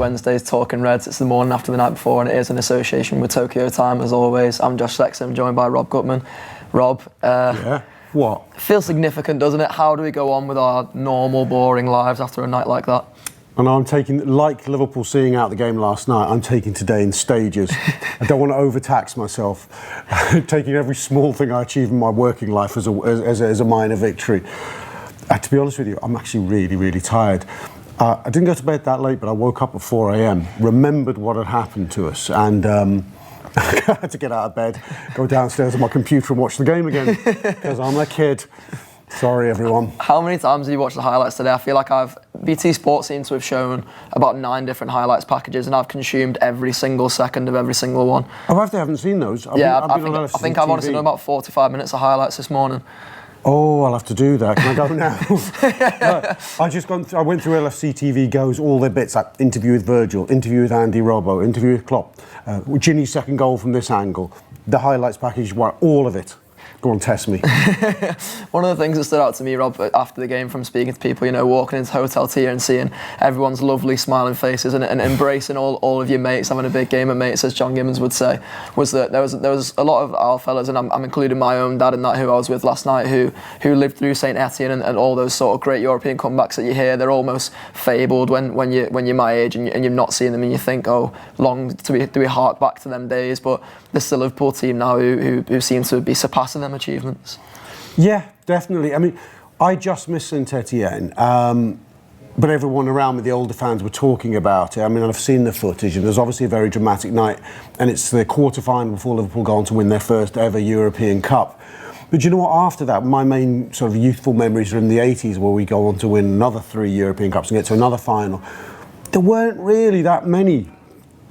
Wednesday's Talking Reds. It's the morning after the night before, and it is in association with Tokyo Time, as always. I'm Josh Sexton, joined by Rob Gutmann. Rob, What? Feels significant, doesn't it? How do we go on with our normal, boring lives after a night like that? And I'm taking, like Liverpool seeing out the game last night, I'm taking today in stages. I don't want to overtax myself. Taking every small thing I achieve in my working life as a minor victory. To be honest with you, I'm actually really, really tired. I didn't go to bed that late, but I woke up at 4 a.m, remembered what had happened to us, and I had to get out of bed, go downstairs on my computer and watch the game again, because I'm a kid. Sorry, everyone. How many times have you watched the highlights today? I feel like BT Sport seems to have shown about 9 different highlights packages, and I've consumed every single second of every single one. Oh, I haven't seen those. I think I've honestly done about 45 minutes of highlights this morning. Oh, I'll have to do that. Can I go now? No, I went through LFC TV Goes, all their bits, like interview with Virgil, interview with Andy Robbo, interview with Klopp, Ginny's second goal from this angle, the highlights package, all of it. Go on, test me. One of the things that stood out to me, Rob, after the game, from speaking to people, you know, walking into Hotel Tia and seeing everyone's lovely smiling faces and embracing all of your mates, having a big game of mates, as John Gibbons would say, was that there was a lot of our fellas, and I'm including my own dad in that, who I was with last night, who lived through St Etienne and all those sort of great European comebacks that you hear. They're almost fabled when you're my age and you've not seen them, and you think, oh, long do we hark back to them days. But there's still a Liverpool team now who seem to be surpassing them achievements. Yeah, definitely. I mean, I just missed St Etienne, but everyone around me, the older fans, were talking about it. I mean, I've seen the footage, and there's obviously a very dramatic night, and it's the quarter-final before Liverpool go on to win their first ever European Cup. But you know what, after that, my main sort of youthful memories are in the 80s, where we go on to win another 3 European Cups and get to another final. There weren't really that many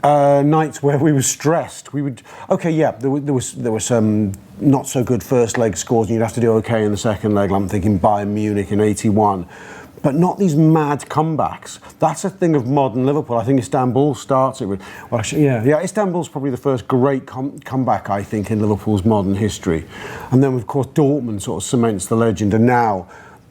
nights where we were stressed. We would, there was some not so good first leg scores, and you'd have to do okay in the second leg. I'm thinking Bayern Munich in '81, but not these mad comebacks. That's a thing of modern Liverpool. I think Istanbul starts it with. Well, Istanbul's probably the first great comeback, I think, in Liverpool's modern history, and then of course Dortmund sort of cements the legend, and now.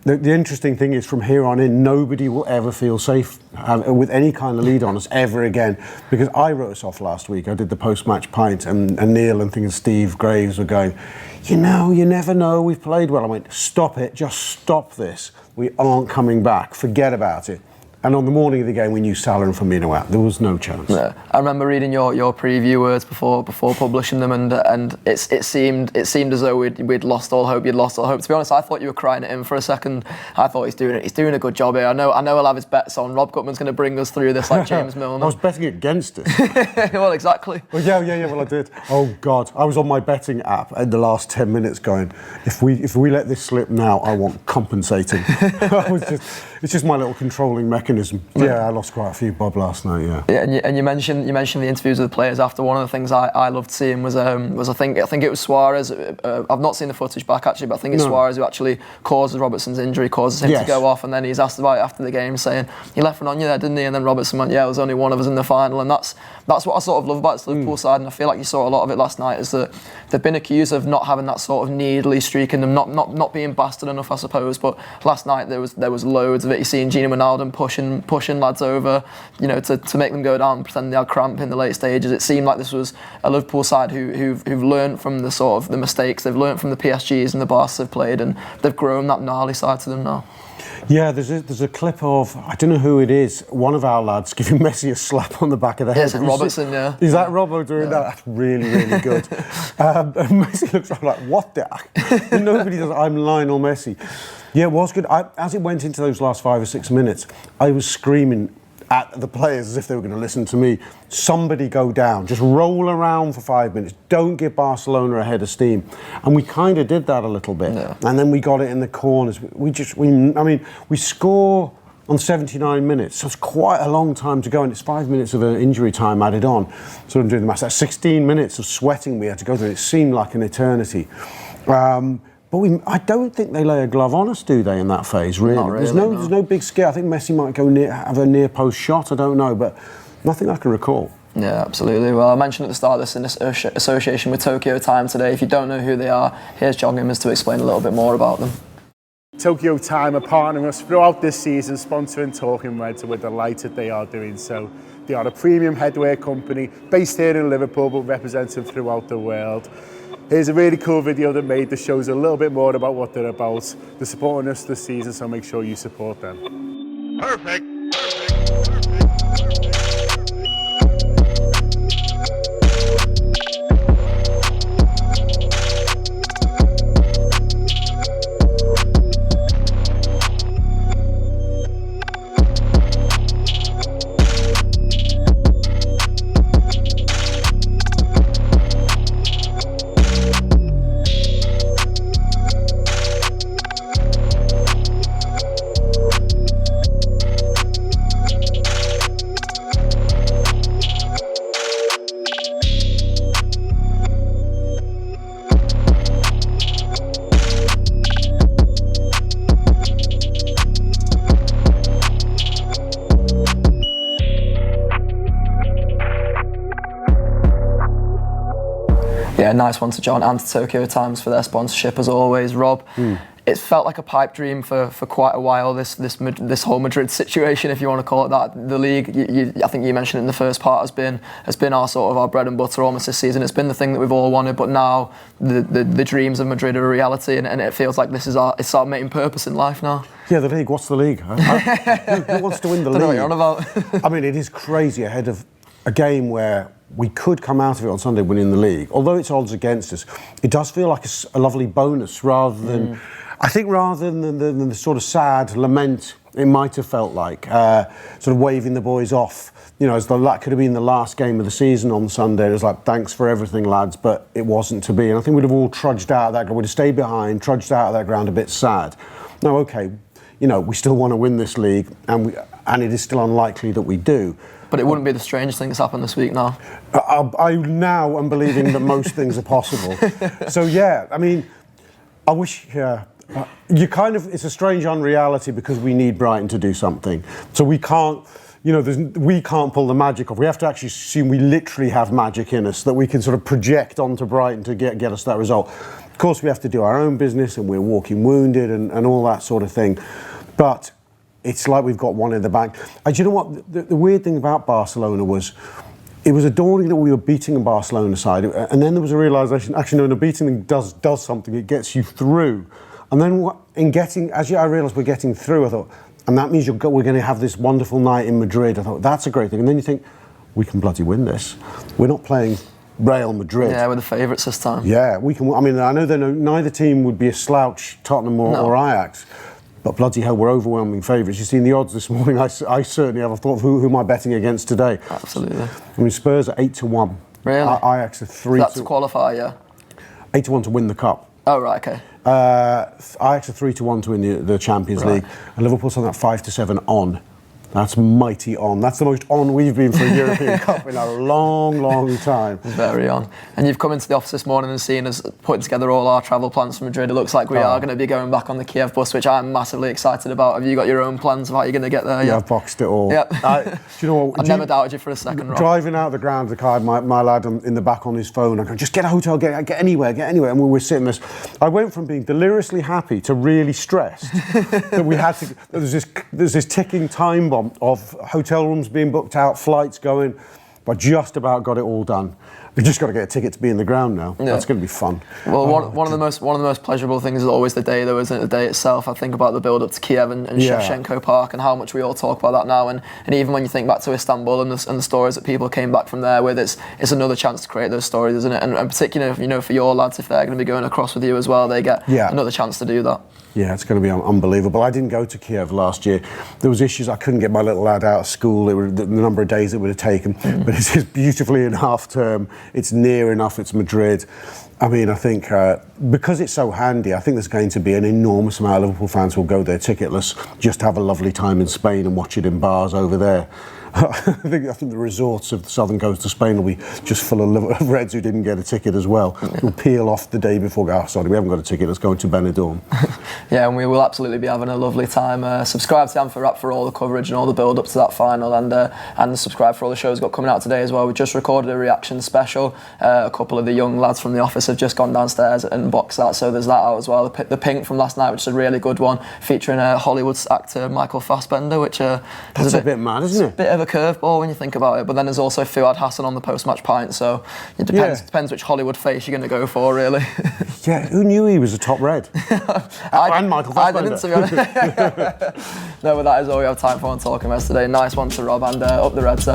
The interesting thing is, from here on in, nobody will ever feel safe with any kind of lead on us ever again. Because I wrote us off last week. I did the post-match pint, and Neil and Steve Graves were going, you know, you never know, we've played well. I went, stop it, just stop this. We aren't coming back, forget about it. And on the morning of the game, we knew Salah and Firmino out. There was no chance. Yeah. I remember reading your preview words before publishing them, and it seemed as though we'd lost all hope. You'd lost all hope. To be honest, I thought you were crying it in for a second. I thought he's doing a good job here. I know he'll have his bets on. Rob Gutmann's going to bring us through this like James Milner. I was betting against it. Well, exactly. Well, yeah. Well, I did. Oh God, I was on my betting app in the last 10 minutes going, if we let this slip now, I want compensating. It's just my little controlling mechanism. Yeah, I lost quite a few bob last night. Yeah. And you mentioned the interviews with the players after. One of the things I loved seeing was I think it was Suarez. I've not seen the footage back actually, but I think it's Suarez who actually causes Robertson's injury, causes him to go off, and then he's asked about it after the game, saying he left one on you there, didn't he? And then Robertson went, yeah, there was only one of us in the final, and that's what I sort of love about this Liverpool side, and I feel like you saw a lot of it last night. Is that they've been accused of not having that sort of needly streak in them, not being bastard enough, I suppose. But last night there was loads of it. You seen Gini Wijnaldum pushing lads over, you know, to make them go down, pretend they had cramp in the late stages. It seemed like this was a Liverpool side who've learned from the sort of the mistakes. They've learned from the PSGs and the Barca they've played, and they've grown that gnarly side to them now. Yeah, there's a clip of, I don't know who it is, one of our lads giving Messi a slap on the back of the head. Yes, Robertson, yeah. Is that Robbo doing that? That's really, really good. And Messi looks like, what the heck? Nobody does. I'm Lionel Messi. Yeah, it was good. As it went into those last 5 or 6 minutes, I was screaming at the players as if they were going to listen to me. Somebody go down, just roll around for 5 minutes. Don't give Barcelona a head of steam. And we kind of did that a little bit. Yeah. And then we got it in the corners. We score on 79 minutes. So it's quite a long time to go, and it's 5 minutes of injury time added on. So I'm doing the maths. That's 16 minutes of sweating we had to go through. It seemed like an eternity. But I don't think they lay a glove on us, do they, in that phase, really? Not really, there's no big scare. I think Messi might have a near post shot, I don't know, but nothing I can recall. Yeah, absolutely. Well, I mentioned at the start this in association with Tokyo Time today. If you don't know who they are, here's John Gibbons to explain a little bit more about them. Tokyo Time are partnering us throughout this season, sponsoring Talking Reds, and we're delighted they are doing so. They are a premium headwear company based here in Liverpool, but represented throughout the world. Here's a really cool video that made the shows a little bit more about what they're about. They're supporting us this season, so make sure you support them. Perfect. Yeah, nice one to John and to Tokyo Times for their sponsorship as always. Rob, it felt like a pipe dream for quite a while, this whole Madrid situation, if you want to call it that. The league, I think you mentioned it in the first part, has been our sort of our bread and butter almost this season. It's been the thing that we've all wanted, but now the dreams of Madrid are a reality, and it feels like it's our main purpose in life now. Yeah, the league. What's the league? Who wants to win the league? Don't know what you're on about. I mean, it is crazy ahead of a game where we could come out of it on Sunday winning the league. Although it's odds against us, it does feel like a lovely bonus rather than, I think, rather than the sort of sad lament it might have felt like, sort of waving the boys off. You know, as that could have been the last game of the season on Sunday. It was like, thanks for everything, lads, but it wasn't to be. And I think we'd have all trudged out of that, we'd have stayed behind, trudged out of that ground a bit sad. Now, okay, you know, we still want to win this league, and it is still unlikely that we do. But it wouldn't be the strangest thing that's happened this week now. I now am believing that most things are possible. So yeah, I mean, I wish, it's a strange unreality because we need Brighton to do something. So we can't, we can't pull the magic off. We have to actually assume we literally have magic in us that we can sort of project onto Brighton to get us that result. Of course, we have to do our own business, and we're walking wounded and all that sort of thing. But it's like we've got one in the bank. And do you know what? The weird thing about Barcelona was, it was dawning that we were beating a Barcelona side, and then there was a realisation, actually, no, beating them does something. It gets you through. And then I realised we're getting through, I thought, and that means we're going to have this wonderful night in Madrid. I thought, that's a great thing. And then you think, we can bloody win this. We're not playing Real Madrid. Yeah, we're the favourites this time. Yeah, we can. I mean, I know neither team would be a slouch, Tottenham or Ajax. But bloody hell, we're overwhelming favourites. You've seen the odds this morning. I certainly have a thought of who am I betting against today. Absolutely. I mean, Spurs are 8-1. Really? Ajax are 3. That's to qualify, yeah. 8-1 to win the cup. Oh right, okay. Ajax are 3-1 to win the Champions League, and Liverpool's on that 5-7 on. That's mighty on. That's the most on we've been for a European Cup in a long, long time. Very on. And you've come into the office this morning and seen us putting together all our travel plans for Madrid. It looks like we are going to be going back on the Kiev bus, which I'm massively excited about. Have you got your own plans of how you're going to get there? Yeah, I've boxed it all. Yep. Do you know what? I've never doubted you for a second, Rob. Driving out the ground, the car, my lad in the back on his phone, I go, just get a hotel, get anywhere. And we were sitting this. I went from being deliriously happy to really stressed that we had to. There's this ticking time bomb of hotel rooms being booked out, flights going, but just about got it all done. We've just got to get a ticket to be in the ground now. Yeah. That's going to be fun. Well, one of the most pleasurable things is always the day, though, isn't it? The day itself. I think about the build up to Kiev and Shevchenko Park, and how much we all talk about that now. And even when you think back to Istanbul and the stories that people came back from there with, it's another chance to create those stories, isn't it? And particularly, for your lads, if they're going to be going across with you as well, they get another chance to do that. Yeah, it's going to be unbelievable. I didn't go to Kiev last year. There was issues. I couldn't get my little lad out of school. The number of days it would have taken. But it's beautifully in half term. It's near enough. It's Madrid. I mean, I think because it's so handy, I think there's going to be an enormous amount of Liverpool fans who will go there ticketless, just have a lovely time in Spain and watch it in bars over there. I think the resorts of the southern coast of Spain will be just full of Reds who didn't get a ticket as well. Who'll peel off the day before, sorry, we haven't got a ticket, let's go to Benidorm. Yeah, and we will absolutely be having a lovely time. Subscribe to Anfield Wrap for all the coverage and all the build-up to that final, and subscribe for all the shows we've got coming out today as well. We just recorded a reaction special. A couple of the young lads from the office have just gone downstairs and boxed that, so there's that out as well. The Pink from last night, which is a really good one, featuring Hollywood's actor Michael Fassbender, which that's a bit mad, isn't it? A bit of a curveball when you think about it. But then there's also Fuad Hassan on the post-match pint, so it depends which Hollywood face you're going to go for, really. Yeah, who knew he was a top Red? And Michael Fassbender. I didn't, to be honest. No, but that is all we have time for on Talking Reds today. Nice one to Rob, and up the Reds,